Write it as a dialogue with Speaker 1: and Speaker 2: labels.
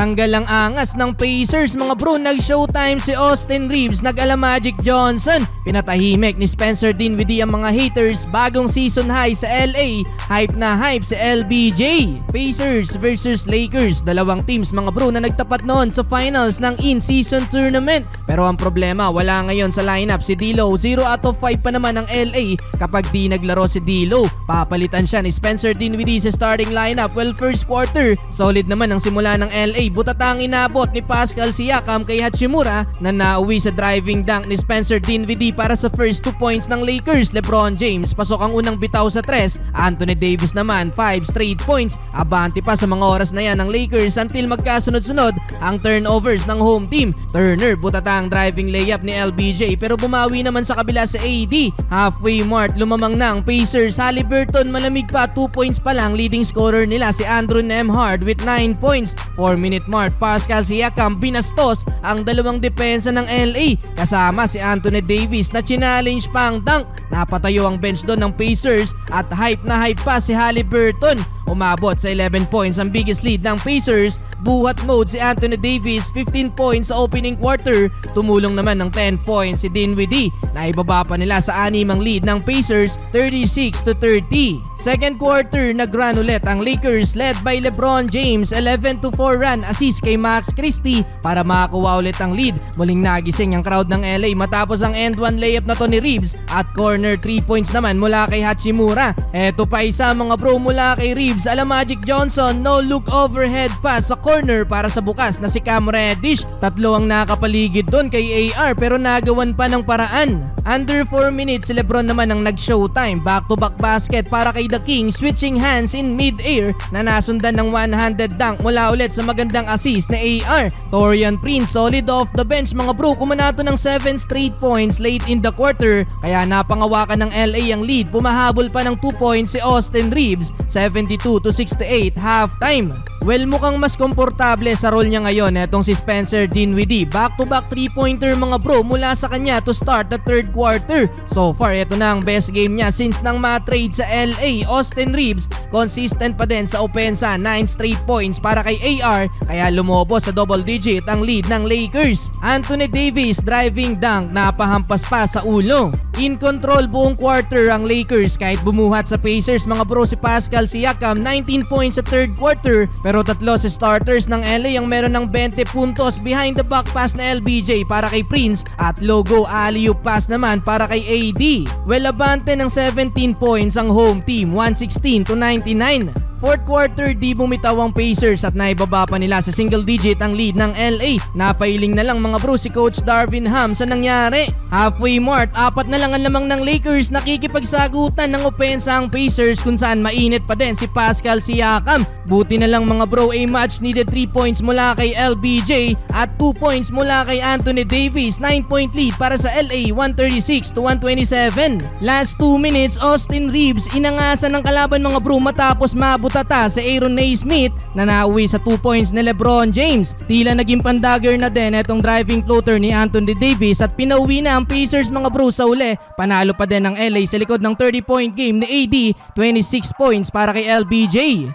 Speaker 1: Natanggal ang angas ng Pacers mga bro. Nag-showtime si Austin Reeves, nag-ala Magic Johnson. Pinatahimik ni Spencer Dinwiddie ang mga haters. Bagong season high sa LA. Hype na hype si LBJ. Pacers versus Lakers. Dalawang teams mga bro na nagtapat noon sa finals ng in-season tournament. Pero ang problema, wala ngayon sa lineup si D'Lo. 0 out of 5 pa naman ang LA kapag di naglaro si D'Lo. Papalitan siya ni Spencer Dinwiddie sa starting lineup. Well, first quarter, solid naman ang simula ng LA. Butatang inabot ni Pascal Siakam kay Hachimura na nauwi sa driving dunk ni Spencer Dinwiddie para sa first 2 points ng Lakers. LeBron James pasok ang unang bitaw sa 3. Anthony Davis naman 5 straight points. Abante pa sa mga oras na yan ng Lakers until magkasunod-sunod ang turnovers ng home team. Turner butatang driving layup ni LBJ pero bumawi naman sa kabila sa AD. Halfway mark lumamang na ang Pacers. Haliburton malamig pa, 2 points pa lang. Leading scorer nila si Andrew Nembhard with 9 points. 4-minute mark, Pascal Siakam binastos ang dalawang depensa ng LA kasama si Anthony Davis na challenge pa ang dunk. Napatayo ang bench doon ng Pacers at hype na hype pa si Haliburton. Umabot sa 11 points ang biggest lead ng Pacers. Buhat mode si Anthony Davis, 15 points sa opening quarter. Tumulong naman ng 10 points si Dinwiddie. Naibaba pa nila sa 6 ang lead ng Pacers, 36-30. Second quarter, nag-run ulit ang Lakers led by LeBron James. 11-4 run, assist kay Max Christie para makakuha ulit ang lead. Muling nagising ang crowd ng LA matapos ang end one layup na to ni Reeves at corner 3 points naman mula kay Hachimura. Eto pa isa mga bro mula kay Reeves. Ala Magic Johnson, no look overhead pass sa corner para sa bukas na si Cam Reddish. Tatlo ang nakapaligid doon kay AR pero nagawan pa ng paraan. Under 4 minutes si LeBron naman ang nag-showtime. Back-to-back basket para kay The King, switching hands in mid-air na nasundan ng one-handed dunk mula ulit sa magandang assist na AR. Taurean Prince solid off the bench mga bro. Kumanato ng 7 straight points late in the quarter kaya napangawakan ng LA ang lead. Pumahabol pa ng 2 points si Austin Reeves, 72-68 halftime. Well, mukhang mas komportable sa role niya ngayon etong si Spencer Dinwiddie. Back-to-back 3-pointer mga bro mula sa kanya to start the third quarter. So far, ito na ang best game niya since nang ma-trade sa LA. Austin Reeves, consistent pa din sa opensa. 9 straight points para kay AR kaya lumobo sa double digit ang lead ng Lakers. Anthony Davis, driving dunk, napahampas pa sa ulo. In control buong quarter ang Lakers kahit bumuhat sa Pacers mga bro. Si Pascal Siakam 19 points sa third quarter pero tatlo si starters ng LA ang meron ng 20 puntos. Behind the back pass na LBJ para kay Prince at logo alley-oop pass naman para kay AD. Well, abante ng 17 points ang home team, 116-99. Fourth quarter, di bumitaw ang Pacers at naibaba pa nila sa single digit ang lead ng LA. Napailing na lang mga bro si Coach Darvin Ham sa nangyari. Halfway mark, 4 na lang ang lamang ng Lakers. Nakikipagsagutan ng opensa ang Pacers kung saan mainit pa din si Pascal Siakam. Buti na lang mga bro, a much needed 3 points mula kay LBJ at 2 points mula kay Anthony Davis. 9-point lead para sa LA, 136-127. Last 2 minutes, Austin Reeves inangasan ng kalaban mga bro matapos mabutata sa Aaron Naismith na nauwi sa 2 points ni LeBron James. Tila naging pandagger na din itong driving floater ni Anthony Davis at pinauwi na ang Pacers mga bro sa uli. Panalo pa din ang LA sa likod ng 30-point game ni AD, 26 points para kay LBJ.